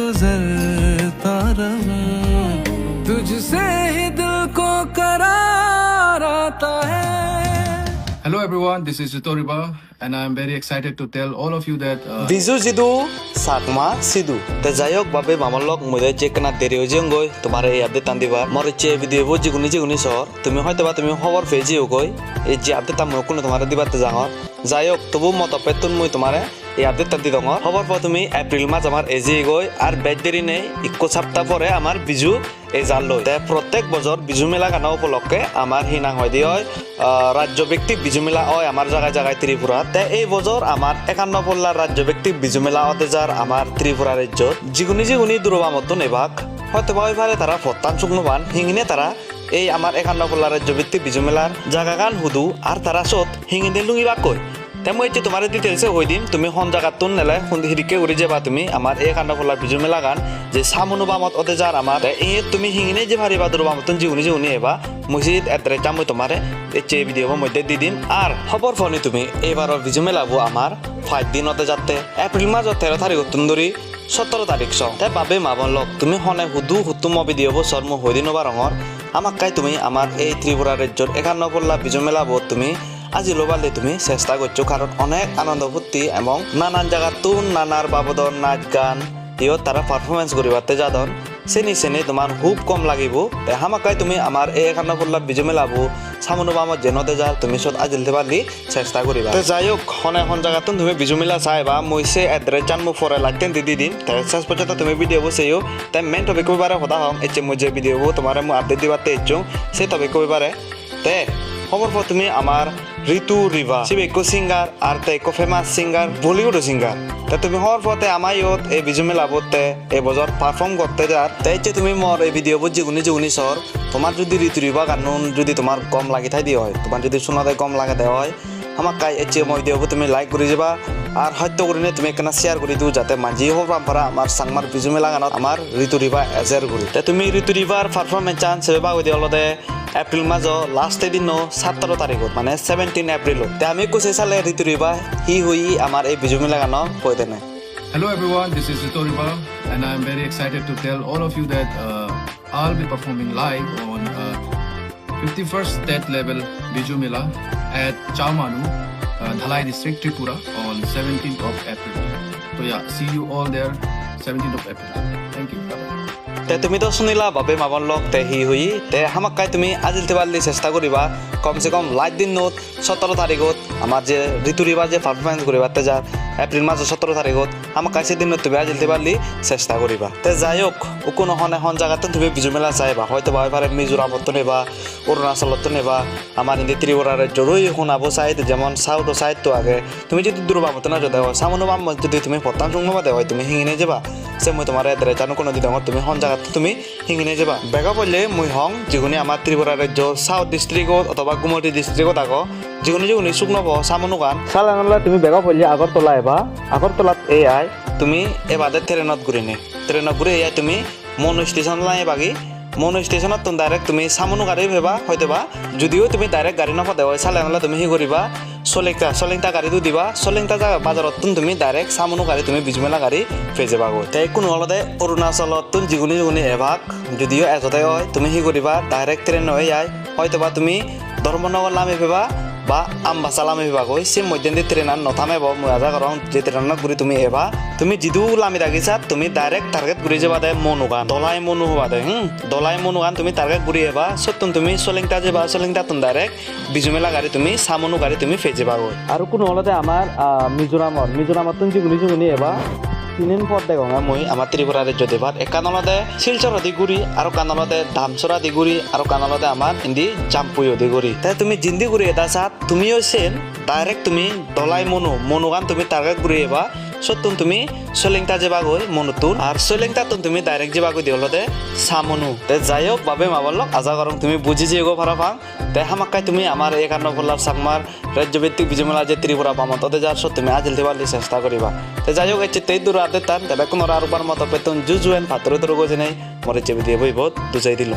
गुजरता रहूं, तुझसे ही दिल को करार आता है. Hello everyone, this is Jitoriba and I am very excited to tell all of you that Biju জিদু সাকমা Sidu তে যাইক বাবে মামলক মুদে চেকনা দেরি হইজং গই তোমার এই আপডেট টান দিবা মর চে ভিডিও বো জিগুনি সর তুমি হয়তো বা তুমি খবর পেজি গই এই যে আপডেট তাম কোন তোমার দিবাতে যাহর যাইক তবু মত পেতুন মই তোমারে এই আপডেট টান দি দঙ খবর পা তুমি এপ্রিল মাস আমার এজি গই আর বেদ দেরি নেই 21 সপ্তাহ পরে আমার বিজু এই জাল লই তে প্রত্যেক বছর বিজু মেলা গানা উপলক্ষে আমার হিনাং হয় দি হয় রাজ্য ভিত্তিক বিজু মেলা হয় আমার জায়গায় ত্রিপুরা তে এই বছর আমার 51 পল্লার রাজ্য ভিত্তিক বিজু মেলা হতে যার আমার ত্রিপুরা রাজ্য জিগুনি দুরবা মতন এভাগ হয়তো বা ওইভাবে তারা ফত্তান শুকনোবান হিঙিনে তারা এই আমার 51 পল্লার রাজ্য ভিত্তিক বিজু মেলার জায়গা গান হুদু আর তারা সত হিঙিনে লুঙিবাক কই তেমন এই যে তোমার ডিটেলসে হই দিম তুমি হন জায়গাতুন নেলে হিরিকে উড়ি যাবা তুমি আমার 51 পল্লার বিজু মেলা গান যে সামনু বামত অতে যার আমার এই তুমি হিঙিনে যে ভারিবা দুরবা মতন জিগুনি এবা মসজিদ এড্রেসটা মই তোমারে এই ভিডিও মধ্যে দি দিম আর খবর ফনি তুমি এবারের বিজু মেলাবো আমার 5 দিনতে যাতে এপ্রিল মাস 13 তারিখ তুন্দরি 17 তারিখ সব তাই বাবে মাবন লক তুমি হনে হুতুম ভিডিও বো শর্ম হই দিন বা রঙর আমাক কাই তুমি আমার এই ত্রিপুরা রাজ্যর 51 পল্লা বিজু মেলাবো তুমি আজি লোবালে তুমি চেষ্টা করছো কারণ অনেক আনন্দ ফুর্তি এবং নানান জায়গা তুন নানার বাবদন নাচ গান ইয়ত তারা পারফরমেন্স করিবাতে যাদন চেনি তোমার খুব কম লাগিব হামাকাই তুমি আমার এই 51 পল্লা বিজু মেলাবো সামনো বামত জেনতে যার তুমি সব আজিলতে পারলি চেষ্টা করিবা যাই হোক হনে হন জায়গাতুন তুমি বিজু মেলা চাইবা মইসে এড্রেস জান মু ফরে লাগতেন দি দিন তাই শেষ পর্যন্ত তুমি ভিডিও বসেও তাই মেন টপিক কইবারে হতা হম এচে মুজে ভিডিও তোমারে মু আপডেট দিবাতে এচো সে টপিক কইবারে তে খবর পর তুমি আমার ঋতু রিভা সে এক সিঙ্গার আর তে এক ফেমাস সিঙ্গার বলিউড সিঙ্গার তা তুমি হওয়ার পথে আমার ইয়ত এই বিজু মেলা বলতে এই বছর পারফর্ম করতে যার তাই যে তুমি মোর এই ভিডিও বুঝি জিগুনি সর তোমার যদি ঋতু রিভা গান যদি তোমার কম লাগি থাই দিয়ে হয় তোমার যদি শোনাতে কম লাগে দেওয়া হয় আমার কাই এচে মই ভিডিও তুমি লাইক করে যাবা আর হয়তো করে তুমি একখানা শেয়ার করে দিও যাতে মাঝি হোক পারা আমার সাংমার বিজু মেলা গানত আমার ঋতু রিভা এজের করি তাই তুমি ঋতু রিভার পারফরমেন্স চান্স সেবা হয়ে দিয়ে হলদে এপ্রিল মাস লাস্ট দিন 17 তারিখত মানে 17 এপ্রিল আমি কুছে চালে ঋতু রিভা হি হই আমার এই বিজু মেলা গান কইতে নাই hello everyone, this is Jitoriba and I am very excited to tell all of you that I'll be performing live on 51st state level Biju Mela at Chaumanu, Dhalai district, Tripura on 17th of April. So yeah, see you all there 17th of April. Thank you. Bye-bye. তে তুমি তো শুনিলা বাবে মাবন lock তে হি হই তে হামাকাই তুমি আজিলতে পারলি চেষ্টা করিবা কমসে কম লাইট দিন নোট 17 তারিখত আমার যে ঋতু রিভা যে পারফরমেন্স করিবাতে যা এপ্রিল মাস 17 তারিখত হামাকাই সেদিন তুমি আজিলতে পারলি চেষ্টা করিবা তে যাই হোক কোনো হনে হন জায়গাতে তুমি বিজু মেলা চাইবা হয়তো বা এবারে মিজোরামত নেবা অরুণাচলত নেবা আমার হিন্দি ত্রিপুরার জরুরি শোনাবো সাইড যেমন সাউথ সাইড তো আগে তুমি যদি দূরবামত না যদি হয় সামনো বাম যদি তুমি পত্তান শুনবাতে হয় তুমি হিঙিনে যাবা সে মই তোমার এদরে জানো কোনো দিন তুমি হন জায়গা তুমি হিঙিনে যাবা বেগা পড়লে মই হং যিগুনি আমার ত্রিপুরা রাজ্য সাউথ ডিস্ট্রিক্টত অথবা গুমটি ডিস্ট্রিক্টত আগো যিগুনি শুকনো সামনো গান সালানলা তুমি বেগা পড়লে আগরতলা এবা আগরতলাত এই আই তুমি এবাদে ট্রেনত ঘুরে এই তুমি মনো স্টেশন লাই বাগি মনো স্টেশনত তুমি ডাইরেক্ট তুমি সামনো গাড়ি ভেবা হয়তো বা যদিও তুমি ডাইরেক্ট গাড়ি নপদে হয় সালানলা তুমি হি করিবা সলেংটা গাড়িটো দিবা সলেংটা বাজারত তুমি ডাইরেক্ট সামনো গাড়ি তুমি বিজু মেলা গাড়ি পেয়ে যাবা গৈ তাই কোনো হলদে অৰুণাচলত জিগুনি এভাগ যদিও এজতে হয় তুমি হি করিবা ডাইরেক্ট ট্রেন হয়ে যায় হয়তো বা তুমি ধর্মনগর নামে ভেবা বা আমবাসা লামে ভেবা গৈ সে মধ্যে ট্রেনার নথামে মজা করং যে ট্রেনার ঘুরি তুমি এবা তুমি যিদু লামি রাখিছা তুমি ডাইরেক্ট টার্গেট ঘুরি যাবা দে মনুগান দলাই মনু হবা দে দলাই মনুগান তুমি টার্গেট ঘুরি এবা সত্যন তুমি সলেংটা যাবা সলেংটা তুমি ডাইরেক্ট বিজু মেলা গাড়ি তুমি সামনু গাড়ি তুমি ফেজে পাগো আর কোনো হলতে আমার মিজোরামত জিগুনি এবা তিনিন পথ দেখো মই আমার ত্রিপুরা রাজ্য দেবার একানলতে শিলচর দিগুড়ি আর কানলতে ধামচরা দিগুড়ি আর কানলতে আমার হিন্দি জাম্পুই দিগুড়ি তাই তুমি জিন্দি ঘুরি এটা চাত তুমিও সেন ডাইরেক্ট তুমি দলাই মনুগান তুমি টার্গেট ঘুরি এবা সত্যন তুমি সলেংটা যাবা গৈ মনুতুন আর সলেংটা তুমি ডাইরেক্ট যাবা গৈ দিহলতে সামনু তে যাই হোক বাবে মাবলক আজা করং তুমি বুঝি যে গো ভাড়া পাং তে হামাকাই তুমি আমার 51 পল্লার সাকমার রাজ্যভিত্তিক বিজু মেলা যে ত্রিপুরা বামততে যার সব তুমি আজিলতে পারলি চেষ্টা করিবা তে যাই হোক এতে তেই দূর আতে তান তবে কোনো আর উপর মত পেতন জুজুয়েন পাত্র গজে নাই মরে চেবি দিয়ে বই বহুত দুজাই দিল